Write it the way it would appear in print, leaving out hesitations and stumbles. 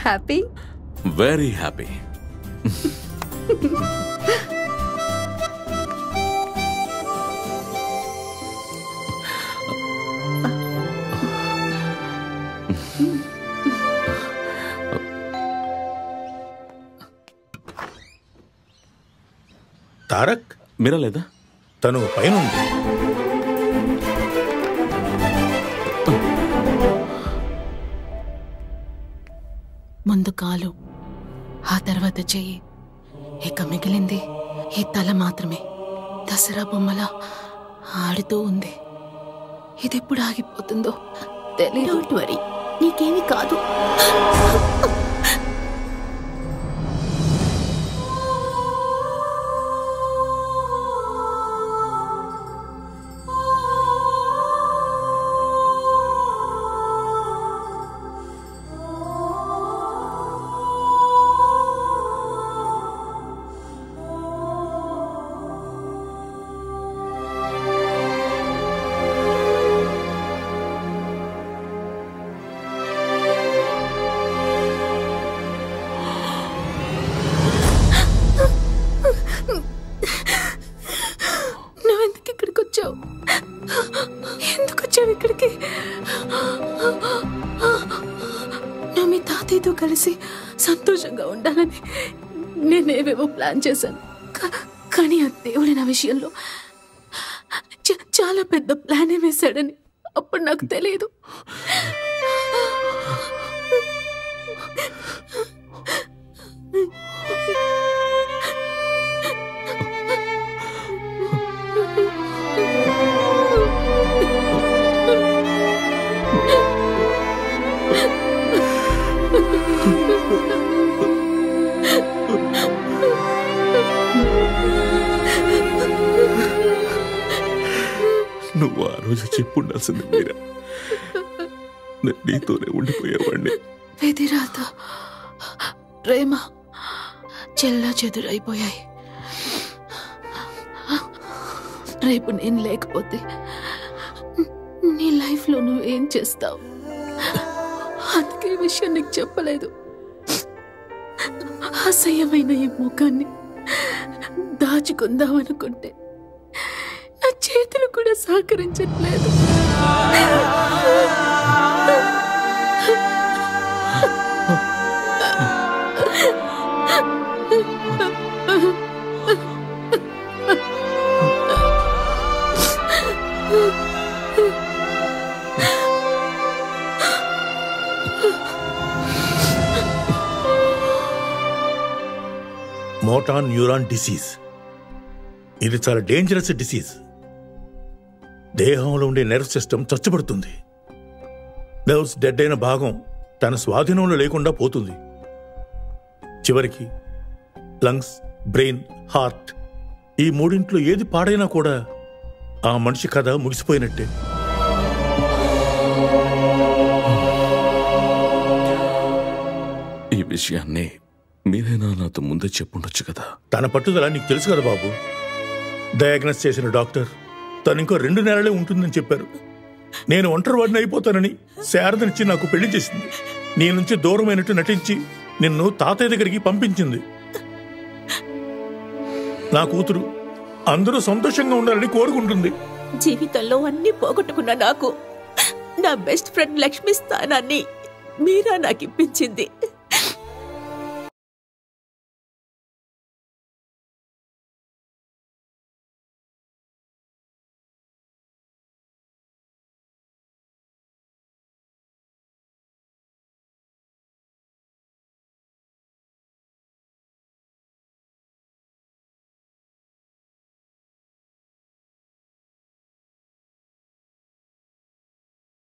Happy? Very happy. Tarak మీరా లేదా? తను పైన ఉంది. ముందు కాలు, ఆ తర్వాత చెయ్యి, ఇక మిగిలింది ఈ తల మాత్రమే. దసరా బొమ్మలా ఆడుతూ ఉంది. ఇది ఎప్పుడు ఆగిపోతుందో తెలియదు. డోంట్ వరీ, నీకేమీ కాదు. నువ్వు మీ తాతయ్యతో కలిసి సంతోషంగా ఉండాలని నేనేవేవో ప్లాన్ చేశాను. కానీ ఆ దేవుడి నా విషయంలో చాలా పెద్ద ప్లానే వేశాడని అప్పుడు నాకు తెలియదు. నువ్వు ఆ రోజు చెప్పుండాల్సింది మీరా. నేను నీతోనే ఉండిపోయేవాడిని. విధిరాత, ప్రేమ చెల్లా చెదురైపోయాయి. రేపు నేను లేకపోతే నీ లైఫ్లో నువ్వేం చేస్తావు? అందుకే ఈ విషయం నీకు చెప్పలేదు. అసహ్యమైన ఈ ముఖాన్ని దాచుకుందామనుకుంటే నా చేతులు కూడా సహకరించట్లేదు. Motor neuron disease. ఇది చాలా డేంజరస్ డిసీజ్. దేహంలో ఉండే నర్వ్ సిస్టమ్ చచ్చుబడుతుంది. నర్వ్స్ డెడ్ అయిన భాగం తన స్వాధీనంలో లేకుండా పోతుంది. చివరికి లంగ్స్, బ్రెయిన్, హార్ట్ ఈ మూడింట్లో ఏది పాడైనా కూడా ఆ మనిషి కథ ముగిసిపోయినట్టే. ఈ విషయాన్ని మీరేనా నాతో ముందే చెప్పుండొచ్చు కదా. తన పట్టుదల నీకు తెలుసు కదా బాబు. డయాగ్నోస్ చేసిన డాక్టర్ తను ఇంకో 2 నెలలే ఉంటుందని చెప్పారు. నేను ఒంటరి వాడిని అయిపోతానని శారదనిచ్చి నాకు పెళ్లి చేసింది. నీ నుంచి దూరమైనట్టు నటించి నిన్ను తాతయ్య దగ్గరికి పంపించింది. నా కూతురు అందరూ సంతోషంగా ఉండాలని కోరుకుంటుంది. జీవితంలో అన్ని పోగొట్టుకున్న నాకు నా బెస్ట్ ఫ్రెండ్ లక్ష్మి స్థానాన్ని మీరా నాకు ఇప్పించింది.